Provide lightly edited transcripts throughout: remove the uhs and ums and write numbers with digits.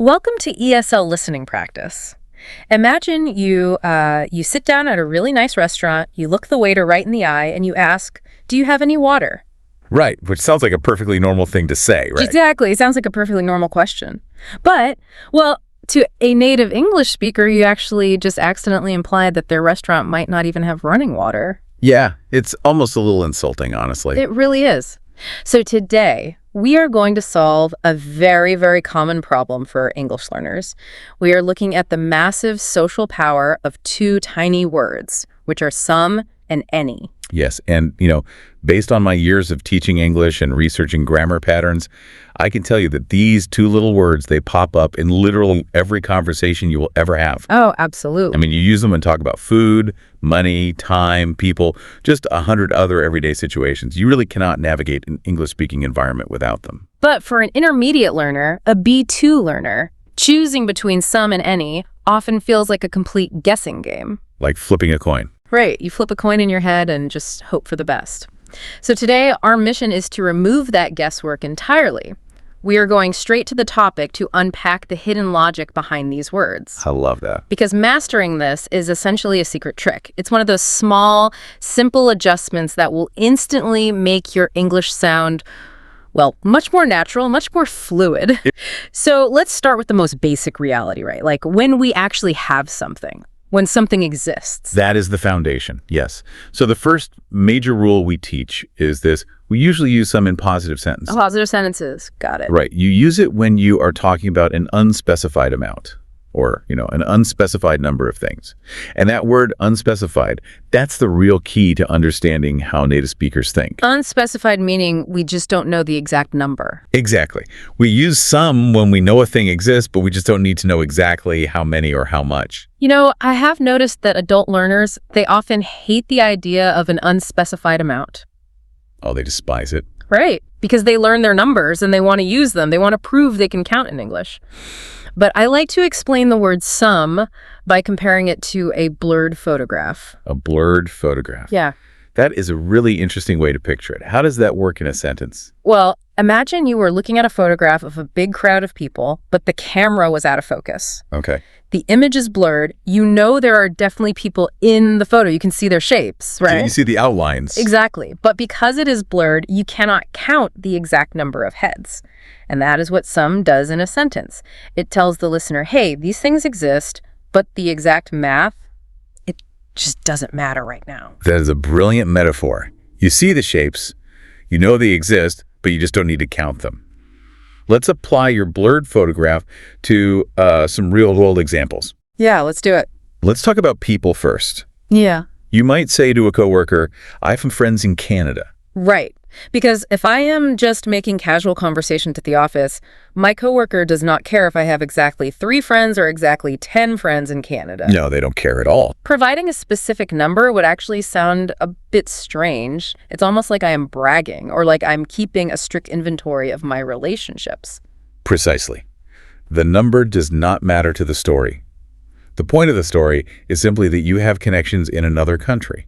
Welcome to ESL listening practice. Imagine you sit down at a really nice restaurant, you look the waiter right in the eye, and you ask, "Do you have any water?" Right, which sounds like a perfectly normal thing to say, right? Exactly. It sounds like a perfectly normal question. But, well, to a native English speaker, you actually just accidentally implied that their restaurant might not even have running water. Yeah, it's almost a little insulting, honestly. It really is. So today, we are going to solve a very, very common problem for English learners. We are looking at the massive social power of two tiny words, which are some and any. Yes, and, based on my years of teaching English and researching grammar patterns, I can tell you that these two little words, they pop up in literally every conversation you will ever have. Oh, absolutely. I mean, you use them and talk about food, money, time, people, just 100 other everyday situations. You really cannot navigate an English-speaking environment without them. But for an intermediate learner, a B2 learner, choosing between some and any often feels like a complete guessing game. Like flipping a coin. Right. You flip a coin in your head and just hope for the best. So today, our mission is to remove that guesswork entirely. We are going straight to the topic to unpack the hidden logic behind these words. I love that. Because mastering this is essentially a secret trick. It's one of those small, simple adjustments that will instantly make your English sound, well, much more natural, much more fluid. So let's start with the most basic reality, right? Like when we actually have something. When something exists. That is the foundation, yes. So the first major rule we teach is this. We usually use some in positive sentences. Positive sentences. Got it. Right. You use it when you are talking about an unspecified amount or, an unspecified number of things. And that word unspecified, that's the real key to understanding how native speakers think. Unspecified meaning we just don't know the exact number. Exactly. We use some when we know a thing exists, but we just don't need to know exactly how many or how much. I have noticed that adult learners, they often hate the idea of an unspecified amount. Oh, they despise it. Right. Because they learn their numbers and they want to use them. They want to prove they can count in English. But I like to explain the word some by comparing it to a blurred photograph. A blurred photograph. Yeah. That is a really interesting way to picture it. How does that work in a sentence? Well, imagine you were looking at a photograph of a big crowd of people, but the camera was out of focus. Okay. The image is blurred. You know there are definitely people in the photo. You can see their shapes, right? You see the outlines. Exactly. But because it is blurred, you cannot count the exact number of heads. And that is what some does in a sentence. It tells the listener, hey, these things exist, but the exact math, it just doesn't matter right now. That is a brilliant metaphor. You see the shapes, you know they exist, but you just don't need to count them. Let's apply your blurred photograph to some real-world examples. Yeah, let's do it. Let's talk about people first. Yeah. You might say to a coworker, I have some friends in Canada. Right. Because if I am just making casual conversation at the office, my coworker does not care if I have exactly 3 friends or exactly 10 friends in Canada. No, they don't care at all. Providing a specific number would actually sound a bit strange. It's almost like I am bragging or like I'm keeping a strict inventory of my relationships. Precisely. The number does not matter to the story. The point of the story is simply that you have connections in another country.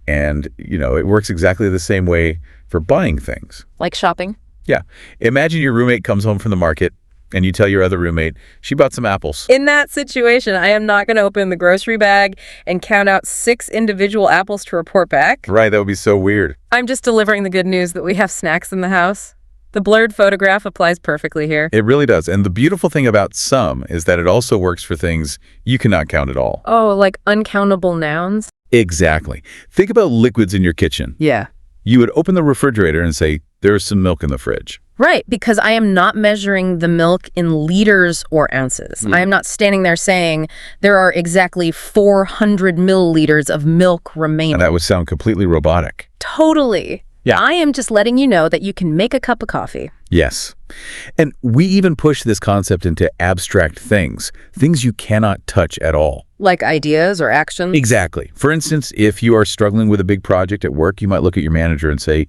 And, it works exactly the same way for buying things. Like shopping? Yeah. Imagine your roommate comes home from the market and you tell your other roommate, she bought some apples. In that situation, I am not going to open the grocery bag and count out 6 individual apples to report back. Right, that would be so weird. I'm just delivering the good news that we have snacks in the house. The blurred photograph applies perfectly here. It really does. And the beautiful thing about some is that it also works for things you cannot count at all. Oh, like uncountable nouns? Exactly. Think about liquids in your kitchen. Yeah. You would open the refrigerator and say, there's some milk in the fridge. Right, because I am not measuring the milk in liters or ounces. I am not standing there saying there are exactly 400 milliliters of milk remaining. And that would sound completely robotic. Totally. Yeah. I am just letting you know that you can make a cup of coffee. Yes. And we even push this concept into abstract things you cannot touch at all. Like ideas or actions? Exactly. For instance, if you are struggling with a big project at work, you might look at your manager and say,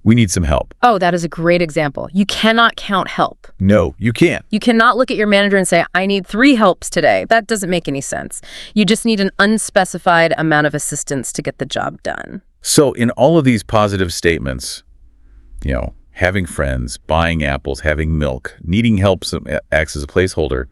we need some help. Oh, that is a great example. You cannot count help. No, you can't. You cannot look at your manager and say, I need 3 helps today. That doesn't make any sense. You just need an unspecified amount of assistance to get the job done. So in all of these positive statements, having friends, buying apples, having milk, needing help acts as a placeholder.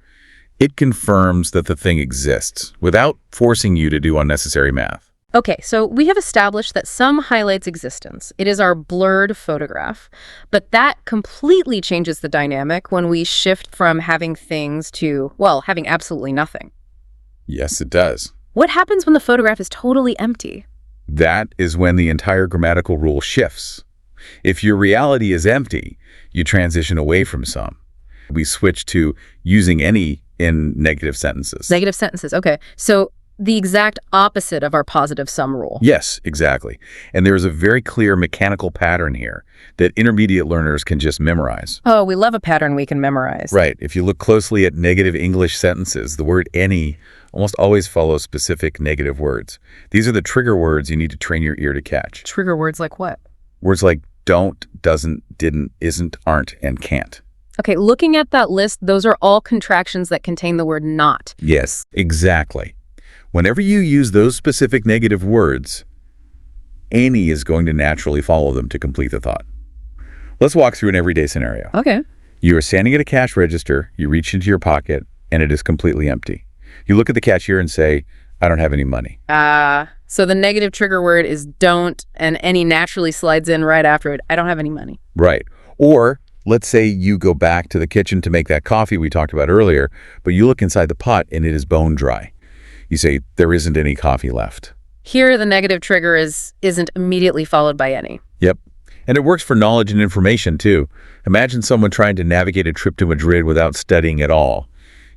It confirms that the thing exists without forcing you to do unnecessary math. Okay, so we have established that some highlights existence. It is our blurred photograph. But that completely changes the dynamic when we shift from having things to, well, having absolutely nothing. Yes, it does. What happens when the photograph is totally empty? That is when the entire grammatical rule shifts. If your reality is empty, you transition away from some. We switch to using any in negative sentences. Negative sentences, okay. So the exact opposite of our positive sum rule. Yes, exactly. And there is a very clear mechanical pattern here that intermediate learners can just memorize. Oh, we love a pattern we can memorize. Right. If you look closely at negative English sentences, the word any almost always follows specific negative words. These are the trigger words you need to train your ear to catch. Trigger words like what? Words like don't, doesn't, didn't, isn't, aren't, and can't. Okay, looking at that list, those are all contractions that contain the word not. Yes, exactly. Whenever you use those specific negative words, any is going to naturally follow them to complete the thought. Let's walk through an everyday scenario. Okay. You are standing at a cash register, you reach into your pocket, and it is completely empty. You look at the cashier and say, I don't have any money. So the negative trigger word is don't, and any naturally slides in right after it. I don't have any money. Right. Or let's say you go back to the kitchen to make that coffee we talked about earlier, but you look inside the pot and it is bone dry. You say, there isn't any coffee left. Here, the negative trigger isn't immediately followed by any. Yep. And it works for knowledge and information, too. Imagine someone trying to navigate a trip to Madrid without studying at all.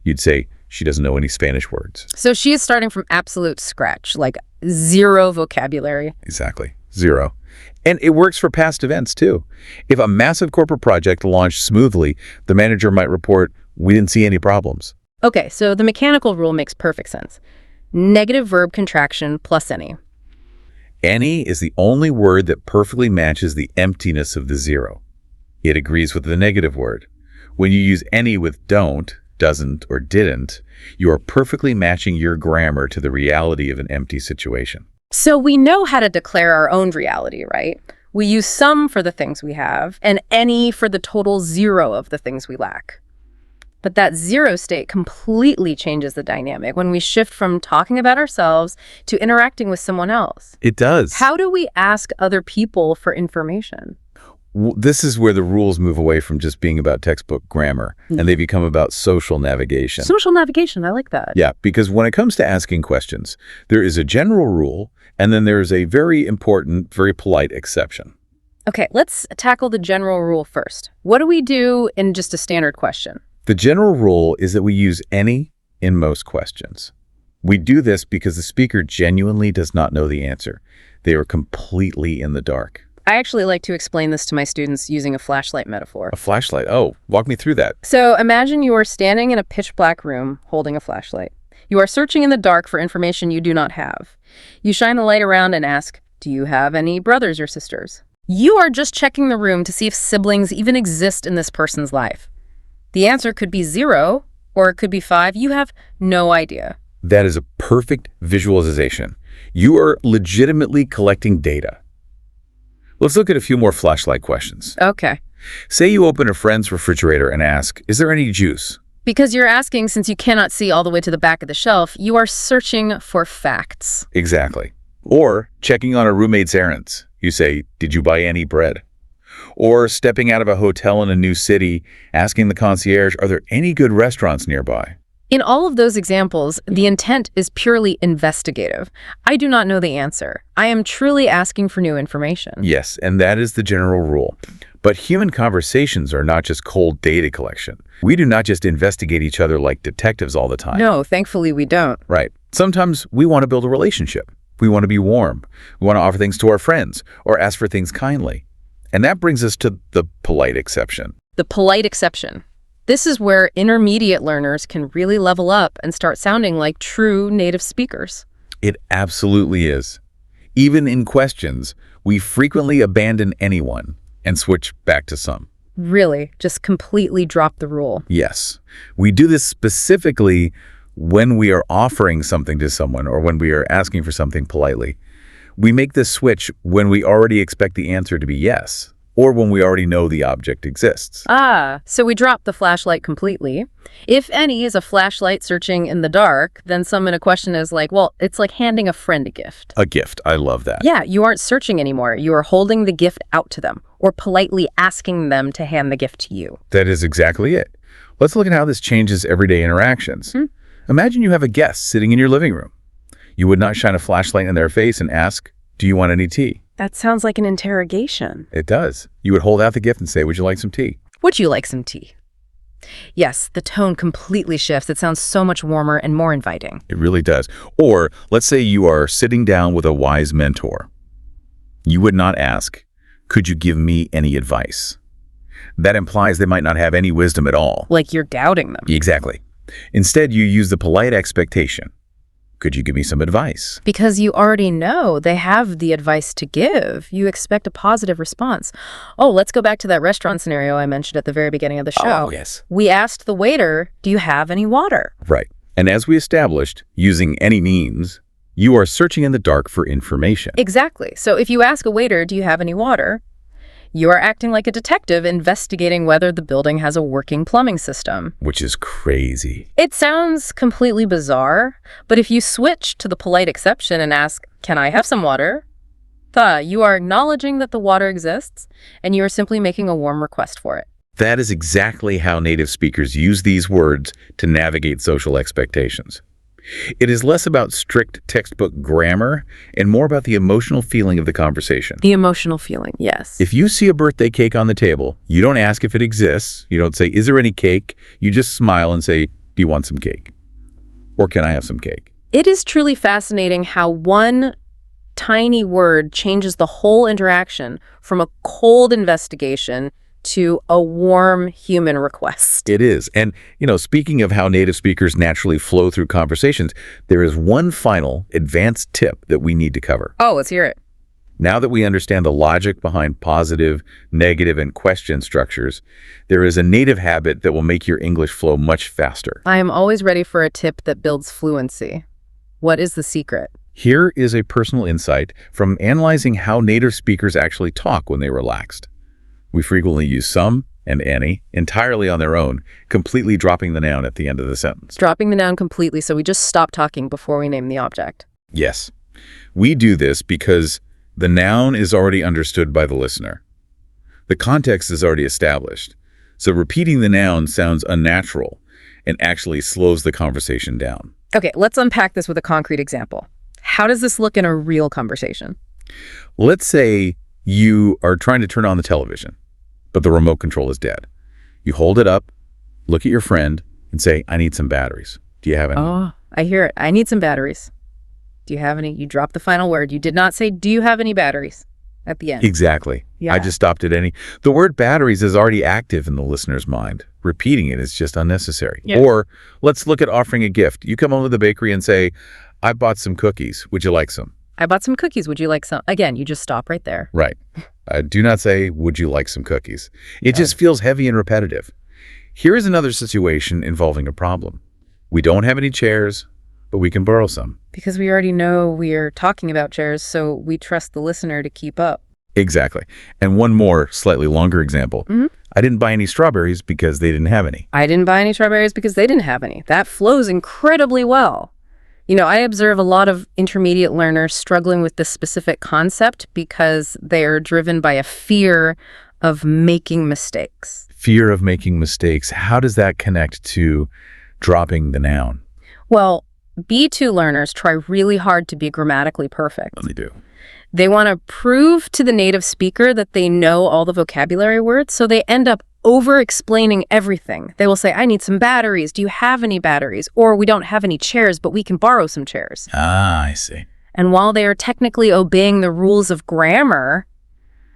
You'd say, she doesn't know any Spanish words. So she is starting from absolute scratch, like zero vocabulary. Exactly. Zero. And it works for past events, too. If a massive corporate project launched smoothly, the manager might report, we didn't see any problems. Okay, so the mechanical rule makes perfect sense. Negative verb contraction plus any. Any is the only word that perfectly matches the emptiness of the zero. It agrees with the negative word. When you use any with don't, doesn't, or didn't, you are perfectly matching your grammar to the reality of an empty situation. So we know how to declare our own reality, right? We use some for the things we have and any for the total zero of the things we lack. But that zero state completely changes the dynamic when we shift from talking about ourselves to interacting with someone else. It does. How do we ask other people for information? This is where the rules move away from just being about textbook grammar, and they become about social navigation. Social navigation, I like that. Yeah, because when it comes to asking questions, there is a general rule, and then there's a very important, very polite exception. Okay, let's tackle the general rule first. What do we do in just a standard question? The general rule is that we use any in most questions. We do this because the speaker genuinely does not know the answer. They are completely in the dark. I actually like to explain this to my students using a flashlight metaphor. A flashlight? Oh, walk me through that. So imagine you are standing in a pitch black room holding a flashlight. You are searching in the dark for information you do not have. You shine the light around and ask, do you have any brothers or sisters? You are just checking the room to see if siblings even exist in this person's life. The answer could be 0, or it could be 5. You have no idea. That is a perfect visualization. You are legitimately collecting data. Let's look at a few more flashlight questions. Okay. Say you open a friend's refrigerator and ask, is there any juice? Because you're asking, since you cannot see all the way to the back of the shelf, you are searching for facts. Exactly. Or checking on a roommate's errands. You say, did you buy any bread? Or stepping out of a hotel in a new city, asking the concierge, are there any good restaurants nearby? In all of those examples, the intent is purely investigative. I do not know the answer. I am truly asking for new information. Yes, and that is the general rule. But human conversations are not just cold data collection. We do not just investigate each other like detectives all the time. No, thankfully we don't. Right. Sometimes we want to build a relationship. We want to be warm. We want to offer things to our friends or ask for things kindly. And that brings us to the polite exception. The polite exception. This is where intermediate learners can really level up and start sounding like true native speakers. It absolutely is. Even in questions, we frequently abandon anyone and switch back to some. Really, just completely drop the rule. Yes. We do this specifically when we are offering something to someone or when we are asking for something politely. We make this switch when we already expect the answer to be yes. or when we already know the object exists. Ah, so we drop the flashlight completely. If any is a flashlight searching in the dark, then some in a question is like, well, it's like handing a friend a gift. A gift. I love that. Yeah, you aren't searching anymore. You are holding the gift out to them or politely asking them to hand the gift to you. That is exactly it. Let's look at how this changes everyday interactions. Imagine you have a guest sitting in your living room. You would not shine a flashlight in their face and ask, "Do you want any tea?" That sounds like an interrogation. It does. You would hold out the gift and say, "Would you like some tea?" Would you like some tea? Yes, the tone completely shifts. It sounds so much warmer and more inviting. It really does. Or let's say you are sitting down with a wise mentor. You would not ask, "Could you give me any advice?" That implies they might not have any wisdom at all. Like you're doubting them. Exactly. Instead, you use the polite expectation. "Could you give me some advice?" Because you already know they have the advice to give. You expect a positive response. Oh, let's go back to that restaurant scenario I mentioned at the very beginning of the show. Oh, yes. We asked the waiter, "Do you have any water?" Right. And as we established, using any means, you are searching in the dark for information. Exactly. So if you ask a waiter, "Do you have any water?" you are acting like a detective investigating whether the building has a working plumbing system. Which is crazy. It sounds completely bizarre, but if you switch to the polite exception and ask, "Can I have some water?" you are acknowledging that the water exists, and you are simply making a warm request for it. That is exactly how native speakers use these words to navigate social expectations. It is less about strict textbook grammar and more about the emotional feeling of the conversation. The emotional feeling, yes. If you see a birthday cake on the table, you don't ask if it exists. You don't say, "Is there any cake?" You just smile and say, "Do you want some cake?" Or, "Can I have some cake?" It is truly fascinating how one tiny word changes the whole interaction from a cold investigation to a warm human request. It is. And, speaking of how native speakers naturally flow through conversations, there is one final advanced tip that we need to cover. Oh, let's hear it. Now that we understand the logic behind positive, negative, and question structures, there is a native habit that will make your English flow much faster. I am always ready for a tip that builds fluency. What is the secret? Here is a personal insight from analyzing how native speakers actually talk when they relaxed. We frequently use some and any entirely on their own, completely dropping the noun at the end of the sentence. Dropping the noun completely, so we just stop talking before we name the object. Yes. We do this because the noun is already understood by the listener. The context is already established, so repeating the noun sounds unnatural and actually slows the conversation down. Okay, let's unpack this with a concrete example. How does this look in a real conversation? Let's say you are trying to turn on the television, but the remote control is dead. You hold it up, look at your friend, and say, "I need some batteries. Do you have any?" Oh, I hear it. I need some batteries. Do you have any? You dropped the final word. You did not say, "Do you have any batteries?" at the end. Exactly. Yeah. I just stopped at any. The word batteries is already active in the listener's mind. Repeating it is just unnecessary. Yeah. Or let's look at offering a gift. You come home to the bakery and say, "I bought some cookies. Would you like some?" I bought some cookies. Would you like some? Again, you just stop right there. Right. Do not say, "Would you like some cookies?" It just feels heavy and repetitive. Here is another situation involving a problem. We don't have any chairs, but we can borrow some. Because we already know we are talking about chairs, so we trust the listener to keep up. Exactly. And one more, slightly longer example. I didn't buy any strawberries because they didn't have any. I didn't buy any strawberries because they didn't have any. That flows incredibly well. I observe a lot of intermediate learners struggling with this specific concept because they are driven by a fear of making mistakes. Fear of making mistakes. How does that connect to dropping the noun? Well, B2 learners try really hard to be grammatically perfect. They do. They want to prove to the native speaker that they know all the vocabulary words, so they end up over-explaining everything. They will say, "I need some batteries. Do you have any batteries?" Or, "We don't have any chairs, but we can borrow some chairs." Ah, I see. And while they are technically obeying the rules of grammar,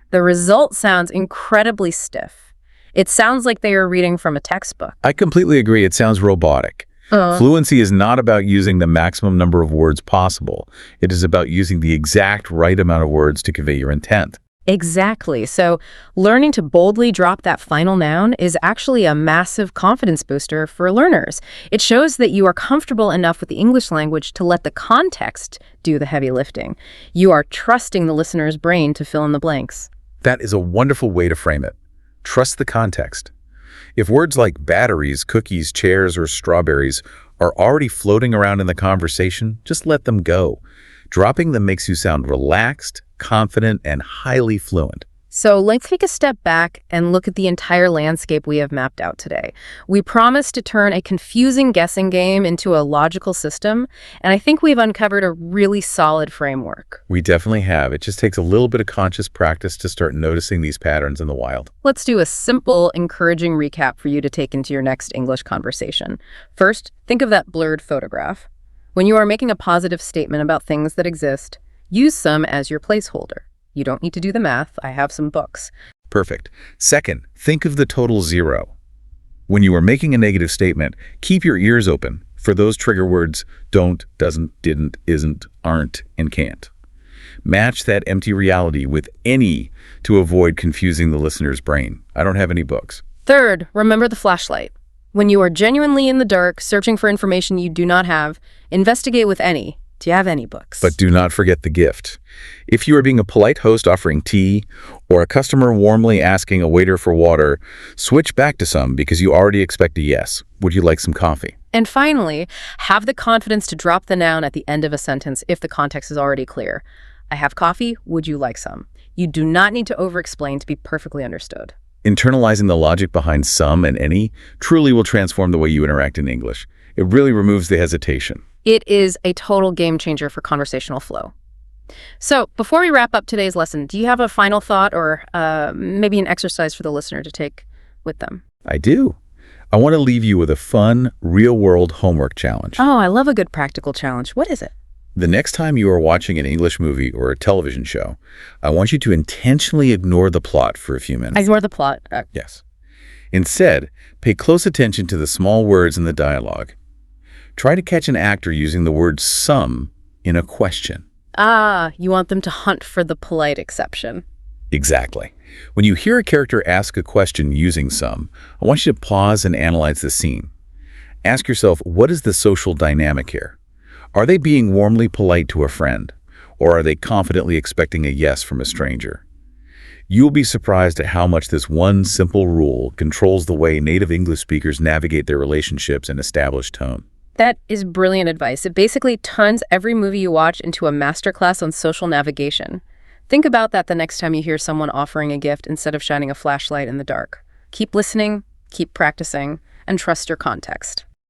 the result sounds incredibly stiff. It sounds like they are reading from a textbook. I completely agree. It sounds robotic. Fluency is not about using the maximum number of words possible. It is about using the exact right amount of words to convey your intent. Exactly. So learning to boldly drop that final noun is actually a massive confidence booster for learners. It shows that you are comfortable enough with the English language to let the context do the heavy lifting. You are trusting the listener's brain to fill in the blanks. That is a wonderful way to frame it. Trust the context. If words like batteries, cookies, chairs, or strawberries are already floating around in the conversation, just let them go. Dropping them makes you sound relaxed, confident, and highly fluent. So let's take a step back and look at the entire landscape we have mapped out today. We promised to turn a confusing guessing game into a logical system, and I think we've uncovered a really solid framework. We definitely have. It just takes a little bit of conscious practice to start noticing these patterns in the wild. Let's do a simple, encouraging recap for you to take into your next English conversation. First, think of that blurred photograph. When you are making a positive statement about things that exist, use some as your placeholder. You don't need to do the math. I have some books. Perfect. Second, think of the total zero. When you are making a negative statement, keep your ears open for those trigger words don't, doesn't, didn't, isn't, aren't, and can't. Match that empty reality with any to avoid confusing the listener's brain. I don't have any books. Third, remember the flashlight. When you are genuinely in the dark, searching for information you do not have, investigate with any. Do you have any books? But do not forget the gift. If you are being a polite host offering tea, or a customer warmly asking a waiter for water, switch back to some because you already expect a yes. Would you like some coffee? And finally, have the confidence to drop the noun at the end of a sentence if the context is already clear. I have coffee. Would you like some? You do not need to over-explain to be perfectly understood. Internalizing the logic behind some and any truly will transform the way you interact in English. It really removes the hesitation. It is a total game changer for conversational flow. So before we wrap up today's lesson, do you have a final thought or maybe an exercise for the listener to take with them? I do. I want to leave you with a fun, real-world homework challenge. Oh, I love a good practical challenge. What is it? The next time you are watching an English movie or a television show, I want you to intentionally ignore the plot for a few minutes. Ignore the plot. Yes. Instead, pay close attention to the small words in the dialogue. Try to catch an actor using the word some in a question. Ah, you want them to hunt for the polite exception. Exactly. When you hear a character ask a question using some, I want you to pause and analyze the scene. Ask yourself, what is the social dynamic here? Are they being warmly polite to a friend, or are they confidently expecting a yes from a stranger? You'll be surprised at how much this one simple rule controls the way native English speakers navigate their relationships and establish tone. That is brilliant advice. It basically turns every movie you watch into a masterclass on social navigation. Think about that the next time you hear someone offering a gift instead of shining a flashlight in the dark. Keep listening, keep practicing, and trust your context.